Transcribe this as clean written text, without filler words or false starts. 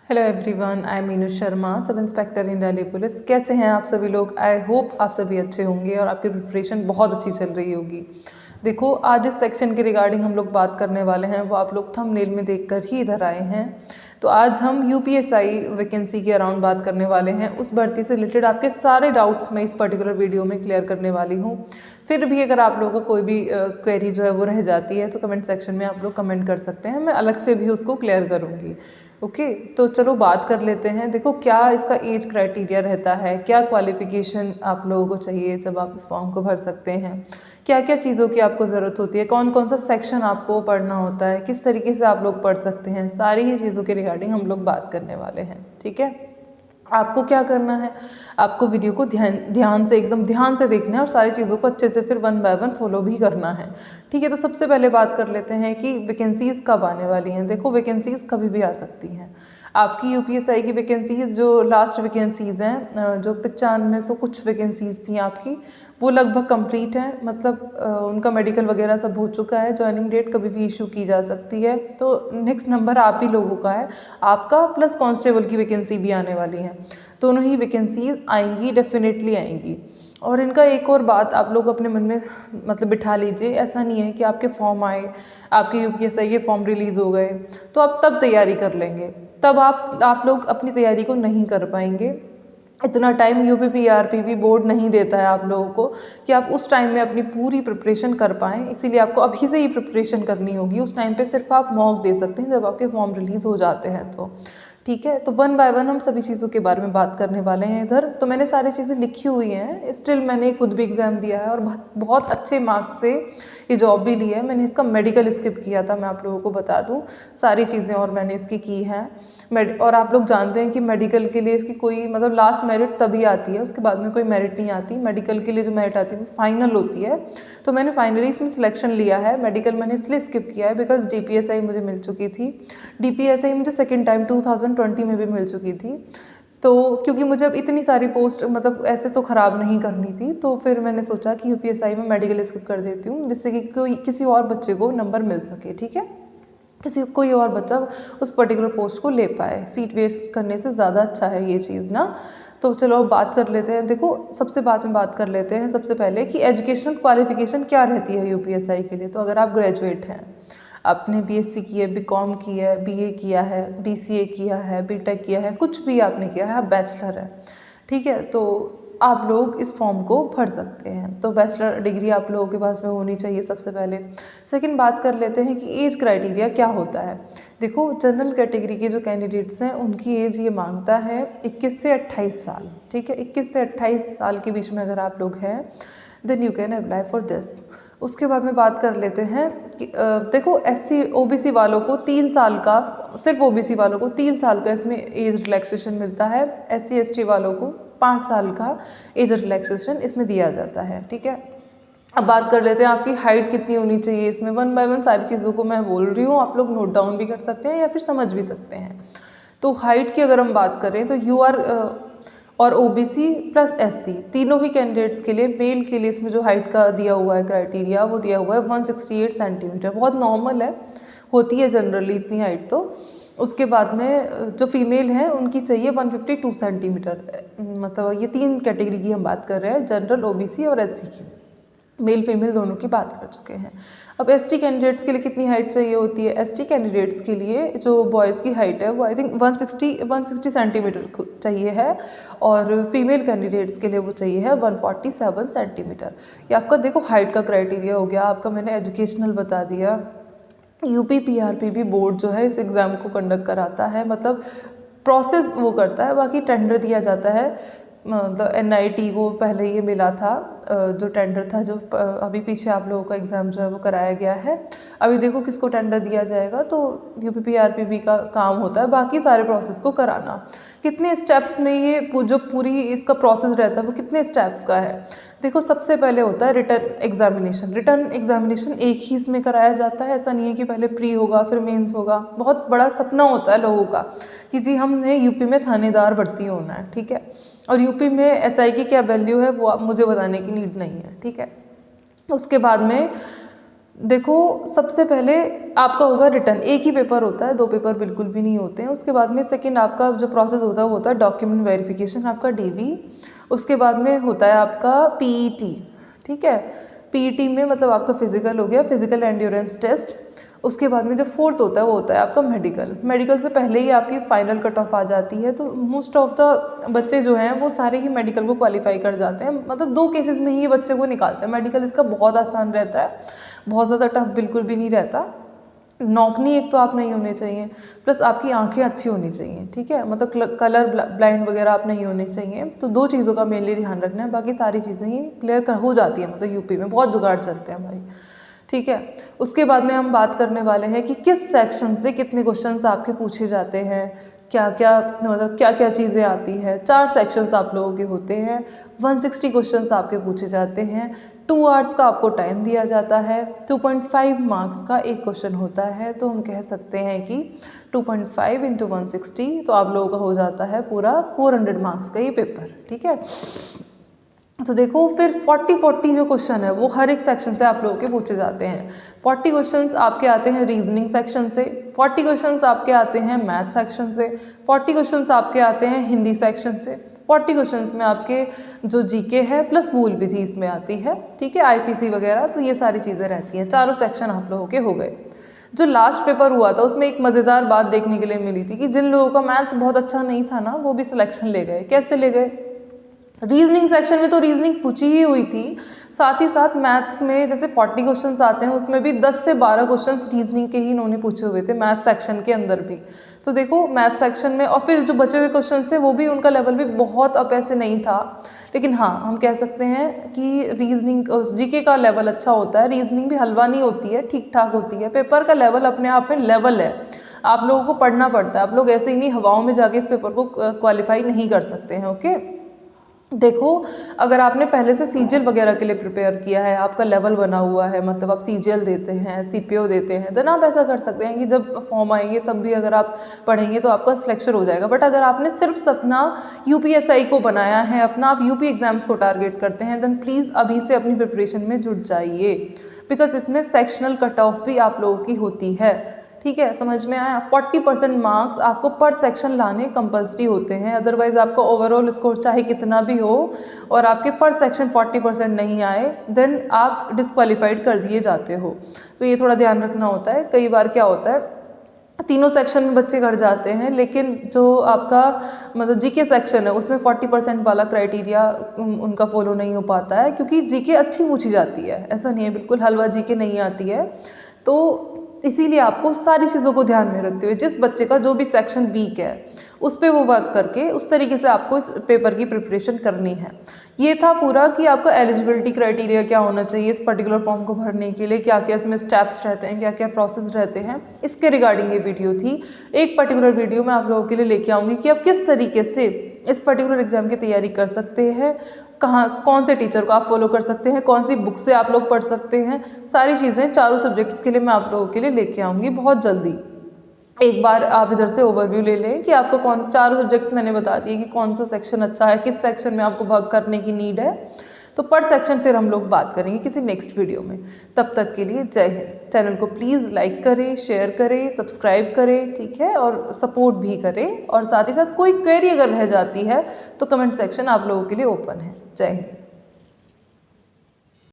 Hello everyone, I am Meenu Sharma, sub inspector in Delhi police. कैसे हैं आप सभी लोग? आई होप आप सभी अच्छे होंगे और आपकी प्रिपरेशन बहुत अच्छी चल रही होगी। देखो, आज इस सेक्शन के रिगार्डिंग हम लोग बात करने वाले हैं, वो आप लोग थंबनेल में देखकर ही इधर आए हैं। तो आज हम यूपीएसआई वैकेंसी के अराउंड बात करने वाले हैं। उस भर्ती से रिलेटेड आपके सारे डाउट्स मैं इस पर्टिकुलर वीडियो में क्लियर करने वाली हूँ। फिर भी अगर आप लोगों को कोई भी क्वेरी जो है वो रह जाती है तो कमेंट सेक्शन में आप लोग कमेंट कर सकते हैं, मैं अलग से भी उसको क्लियर करूँगी। ओके, तो चलो बात कर लेते हैं। देखो, क्या इसका एज क्राइटेरिया रहता है, क्या क्वालिफिकेशन आप लोगों को चाहिए जब आप इस फॉर्म को भर सकते हैं, क्या क्या चीज़ों की आपको ज़रूरत होती है, कौन कौन सा सेक्शन आपको पढ़ना होता है, किस तरीके से आप लोग पढ़ सकते हैं, सारी ही चीज़ों के रिगार्डिंग हम लोग बात करने वाले हैं। ठीक है, आपको क्या करना है, आपको वीडियो को ध्यान से, एकदम ध्यान से देखना है और सारी चीज़ों को अच्छे से फिर 1 बाय 1 फॉलो भी करना है। ठीक है, तो सबसे पहले बात कर लेते हैं कि वैकेंसीज़ कब आने वाली हैं। देखो, वैकेंसीज़ कभी भी आ सकती हैं। आपकी यूपीएसआई की वैकेंसीज़ जो लास्ट वैकेंसीज़ हैं, जो 9500 कुछ वैकेंसीज़ थी आपकी, वो लगभग कंप्लीट है। मतलब उनका मेडिकल वगैरह सब हो चुका है। ज्वाइनिंग डेट कभी भी इशू की जा सकती है। तो नेक्स्ट नंबर आप ही लोगों का है, आपका प्लस कांस्टेबल की वैकेंसी भी आने वाली है। दोनों ही वैकेंसीज आएंगी, डेफिनेटली आएंगी। और इनका एक और बात आप लोग अपने मन में मतलब बिठा लीजिए, ऐसा नहीं है कि आपके फॉर्म आए, आपके यूपीएसआई के फॉर्म रिलीज़ हो गए तो आप तब तैयारी कर लेंगे, तब आप लोग अपनी तैयारी को नहीं कर पाएंगे। इतना टाइम यूपीपीआरपी बोर्ड नहीं देता है आप लोगों को कि आप उस टाइम में अपनी पूरी प्रिपरेशन कर पाएँ। इसीलिए आपको अभी से ही प्रिपरेशन करनी होगी। उस टाइम पे सिर्फ आप मॉक दे सकते हैं जब आपके फॉर्म रिलीज़ हो जाते हैं तो। ठीक है, तो 1 बाय 1 हम सभी चीज़ों के बारे में बात करने वाले हैं। इधर तो मैंने सारी चीज़ें लिखी हुई हैं, स्टिल मैंने खुद भी एग्ज़ाम दिया है और बहुत अच्छे मार्क्स से ये जॉब भी ली है। मैंने इसका मेडिकल स्किप किया था, मैं आप लोगों को बता दूं सारी चीज़ें, और मैंने इसकी की हैं। और आप लोग जानते हैं कि मेडिकल के लिए इसकी कोई मतलब लास्ट मेरिट तभी आती है, उसके बाद में कोई मेरिट नहीं आती। मेडिकल के लिए जो मेरिट आती है वो फाइनल होती है। तो मैंने फाइनली इसमें सिलेक्शन लिया है। मेडिकल मैंने इसलिए स्किप किया है बिकॉज डीपीएसआई मुझे मिल चुकी थी। डीपीएसआई मुझे सेकेंड टाइम 2020 में भी मिल चुकी थी। तो क्योंकि मुझे अब इतनी सारी पोस्ट मतलब ऐसे तो ख़राब नहीं करनी थी, तो फिर मैंने सोचा कि यूपीएसआई में मेडिकल स्किप कर देती हूँ, जिससे कि कोई किसी और बच्चे को नंबर मिल सके। ठीक है, किसी कोई और बच्चा उस पर्टिकुलर पोस्ट को ले पाए। सीट वेस्ट करने से ज़्यादा अच्छा है ये चीज़ ना। तो चलो अब बात कर लेते हैं। देखो, सबसे बाद में बात कर लेते हैं सबसे पहले कि एजुकेशनल क्वालिफिकेशन क्या रहती है यूपीएसआई के लिए। तो अगर आप ग्रेजुएट हैं, आपने बीएससी की है, बीकॉम की है, बीए किया है, बीसीए किया है, बीटेक किया है, कुछ भी आपने किया है, आप बैचलर है, ठीक है, तो आप लोग इस फॉर्म को भर सकते हैं। तो बैचलर डिग्री आप लोगों के पास में होनी चाहिए सबसे पहले। सेकंड बात कर लेते हैं कि एज क्राइटेरिया क्या होता है। देखो, जनरल कैटेगरी के जो कैंडिडेट्स हैं उनकी एज ये मांगता है 21 से 28 साल। ठीक है, 21 से 28 साल के बीच में अगर आप लोग हैं then you can apply for this. उसके बाद में बात कर लेते हैं कि देखो, एससी ओबीसी वालों को 3 साल का, सिर्फ ओबीसी वालों को 3 साल का इसमें एज रिलैक्सेशन मिलता है। एससी एसटी वालों को 5 साल का एज रिलैक्सेशन इसमें दिया जाता है। ठीक है, अब बात कर लेते हैं आपकी हाइट कितनी होनी चाहिए। इसमें 1 बाय 1 सारी चीज़ों को मैं बोल रही हूँ, आप लोग नोट डाउन भी कर सकते हैं या फिर समझ भी सकते हैं। तो हाइट की अगर हम बात करें तो यूआर और ओबीसी प्लस एससी तीनों ही कैंडिडेट्स के लिए, मेल के लिए इसमें जो हाइट का दिया हुआ है क्राइटेरिया, वो दिया हुआ है 168 सेंटीमीटर। बहुत नॉर्मल है, होती है जनरली इतनी हाइट तो। उसके बाद में जो फीमेल हैं उनकी चाहिए 152 सेंटीमीटर। मतलब ये 3 कैटेगरी की हम बात कर रहे हैं, जनरल, ओबीसी और एससी की। मेल फीमेल दोनों की बात कर चुके हैं। अब एसटी कैंडिडेट्स के लिए कितनी हाइट चाहिए होती है। एसटी कैंडिडेट्स के लिए जो बॉयज़ की हाइट है वो आई थिंक 160 सेंटीमीटर चाहिए है, और फीमेल कैंडिडेट्स के लिए वो चाहिए है 147 सेंटीमीटर। ये आपका देखो हाइट का क्राइटेरिया हो गया। आपका मैंने एजुकेशनल बता दिया। यूपीपीआरपी बोर्ड जो है इस एग्ज़ाम को कंडक्ट कराता है, मतलब प्रोसेस वो करता है। बाकी टेंडर दिया जाता है, मतलब एनआईटी को पहले ये मिला था जो टेंडर था, जो अभी पीछे आप लोगों का एग्ज़ाम जो है वो कराया गया है। अभी देखो किसको टेंडर दिया जाएगा, तो यूपीपीआरपी का काम होता है बाकी सारे प्रोसेस को कराना। कितने स्टेप्स में ये जो पूरी इसका प्रोसेस रहता है वो कितने स्टेप्स का है। देखो, सबसे पहले होता है रिटर्न एग्जामिनेशन। रिटर्न एग्जामिनेशन एक ही इसमें कराया जाता है, ऐसा नहीं है कि पहले प्री होगा फिर मेंस होगा। बहुत बड़ा सपना होता है लोगों का कि जी हमने यूपी में थानेदार भर्ती होना है। ठीक है, और यूपी में एसआई की क्या वैल्यू है वो मुझे बताने की नीड नहीं है। ठीक है, उसके बाद में देखो सबसे पहले आपका होगा रिटर्न, एक ही पेपर होता है, 2 पेपर बिल्कुल भी नहीं होते हैं। उसके बाद में सेकंड आपका जो प्रोसेस होता है वो होता है डॉक्यूमेंट वेरिफिकेशन, आपका डीवी। उसके बाद में होता है आपका पीईटी, ठीक है। पीईटी में मतलब आपका फिजिकल हो गया, फिजिकल एंड्योरेंस टेस्ट। उसके बाद में जो फोर्थ होता है वो होता है आपका मेडिकल। मेडिकल से पहले ही आपकी फाइनल कट ऑफ आ जाती है, तो मोस्ट ऑफ द बच्चे जो हैं वो सारे ही मेडिकल को क्वालिफाई कर जाते हैं। मतलब 2 केसेस में ही ये बच्चे को निकालते हैं। मेडिकल इसका बहुत आसान रहता है, बहुत ज़्यादा टफ बिल्कुल भी नहीं रहता। नौकनी एक तो आप नहीं होने चाहिए, प्लस आपकी आंखें अच्छी होनी चाहिए, ठीक है। मतलब कलर ब्लाइंड वगैरह आप नहीं होने चाहिए। तो 2 चीज़ों का मेनली ध्यान रखना है, बाकी सारी चीज़ें ही क्लियर हो जाती है। मतलब यूपी में बहुत जुगाड़ चलते हैं भाई, ठीक है। उसके बाद में हम बात करने वाले हैं कि किस सेक्शन से कितने क्वेश्चंस आपके पूछे जाते हैं, क्या क्या मतलब क्या क्या चीज़ें आती है। 4 सेक्शंस आप लोगों के होते हैं, 160 क्वेश्चंस आपके पूछे जाते हैं, 2 आवर्स का आपको टाइम दिया जाता है, 2.5 मार्क्स का एक क्वेश्चन होता है। तो हम कह सकते हैं कि 2.5 इंटू 160 तो आप लोगों का हो जाता है पूरा 400 मार्क्स का ये पेपर, ठीक है। तो देखो फिर 40 जो क्वेश्चन है वो हर एक सेक्शन से आप लोगों के पूछे जाते हैं। 40 क्वेश्चंस आपके आते हैं रीजनिंग सेक्शन से, 40 क्वेश्चंस आपके आते हैं मैथ सेक्शन से, 40 क्वेश्चंस आपके आते हैं हिंदी सेक्शन से, 40 क्वेश्चंस में आपके जो जीके है प्लस मूल विधि इसमें आती है, ठीक है, आईपीसी वगैरह। तो ये सारी चीज़ें रहती हैं। चारों सेक्शन आप लोगों के हो गए। जो लास्ट पेपर हुआ था उसमें एक मज़ेदार बात देखने के लिए मिली थी कि जिन लोगों का मैथ्स बहुत अच्छा नहीं था ना वो भी सिलेक्शन ले गए। कैसे ले गए? रीजनिंग सेक्शन में तो रीजनिंग पूछी ही हुई थी, साथ ही साथ मैथ्स में जैसे 40 क्वेश्चंस आते हैं उसमें भी 10 से 12 क्वेश्चंस रीजनिंग के ही इन्होंने पूछे हुए थे मैथ सेक्शन के अंदर भी। तो देखो मैथ सेक्शन में और फिर जो बचे हुए क्वेश्चंस थे वो भी उनका लेवल भी बहुत अब ऐसे नहीं था, लेकिन हाँ हम कह सकते हैं कि रीजनिंग जीके का लेवल अच्छा होता है। रीजनिंग भी हलवा नहीं होती है, ठीक ठाक होती है। पेपर का लेवल अपने आप में लेवल है, आप लोगों को पढ़ना पड़ता है। आप लोग ऐसे ही नहीं हवाओं में जाके इस पेपर को क्वालिफाई नहीं कर सकते हैं, ओके। देखो अगर आपने पहले से सीजीएल वगैरह के लिए प्रिपेयर किया है, आपका लेवल बना हुआ है, मतलब आप सीजीएल देते हैं, सीपीओ देते हैं, देन आप ऐसा कर सकते हैं कि जब फॉर्म आएंगे तब भी अगर आप पढ़ेंगे तो आपका सिलेक्शन हो जाएगा। बट अगर आपने सिर्फ अपना यूपीएसआई को बनाया है, अपना आप यूपी एग्जाम्स को टारगेट करते हैं, देन प्लीज़ अभी से अपनी प्रिपरेशन में जुट जाइए, बिकॉज इसमें सेक्शनल कट ऑफ भी आप लोगों की होती है, ठीक है। समझ में आया? 40% मार्क्स आपको पर सेक्शन लाने कंपल्सरी होते हैं, अदरवाइज आपका ओवरऑल स्कोर चाहे कितना भी हो और आपके पर सेक्शन 40% नहीं आए देन आप डिस्क्वालीफाइड कर दिए जाते हो। तो ये थोड़ा ध्यान रखना होता है। कई बार क्या होता है तीनों सेक्शन में बच्चे कर जाते हैं, लेकिन जो आपका मतलब जीके सेक्शन है उसमें 40% वाला क्राइटेरिया उनका फॉलो नहीं हो पाता है, क्योंकि जीके अच्छी पूछी जाती है, ऐसा नहीं है बिल्कुल हलवा जीके नहीं आती है। तो इसीलिए आपको सारी चीज़ों को ध्यान में रखते हुए जिस बच्चे का जो भी सेक्शन वीक है उस पर वो वर्क करके उस तरीके से आपको इस पेपर की प्रिपरेशन करनी है। ये था पूरा कि आपका एलिजिबिलिटी क्राइटेरिया क्या होना चाहिए इस पर्टिकुलर फॉर्म को भरने के लिए, क्या क्या इसमें स्टेप्स रहते हैं, क्या क्या प्रोसेस रहते हैं, इसके रिगार्डिंग ये वीडियो थी। एक पर्टिकुलर वीडियो मैं आप लोगों के लिए लेके आऊँगी कि आप किस तरीके से इस पर्टिकुलर एग्जाम की तैयारी कर सकते हैं, कहाँ कौन से टीचर को आप फॉलो कर सकते हैं, कौन सी बुक से आप लोग पढ़ सकते हैं। सारी चीज़ें चारों सब्जेक्ट्स के लिए मैं आप लोगों के लिए लेके आऊँगी बहुत जल्दी। एक बार आप इधर से ओवरव्यू ले लें कि आपको कौन चारों सब्जेक्ट्स मैंने बता दिए कि कौन सा सेक्शन अच्छा है, किस सेक्शन में आपको भाग करने की नीड है। तो पर सेक्शन फिर हम लोग बात करेंगे किसी नेक्स्ट वीडियो में। तब तक के लिए जय हिंद। चैनल को प्लीज़ लाइक करें, शेयर करें, सब्सक्राइब करें, ठीक है, और सपोर्ट भी करें। और साथ ही साथ कोई क्वेरी अगर रह जाती है तो कमेंट सेक्शन आप लोगों के लिए ओपन है। जय हिंद।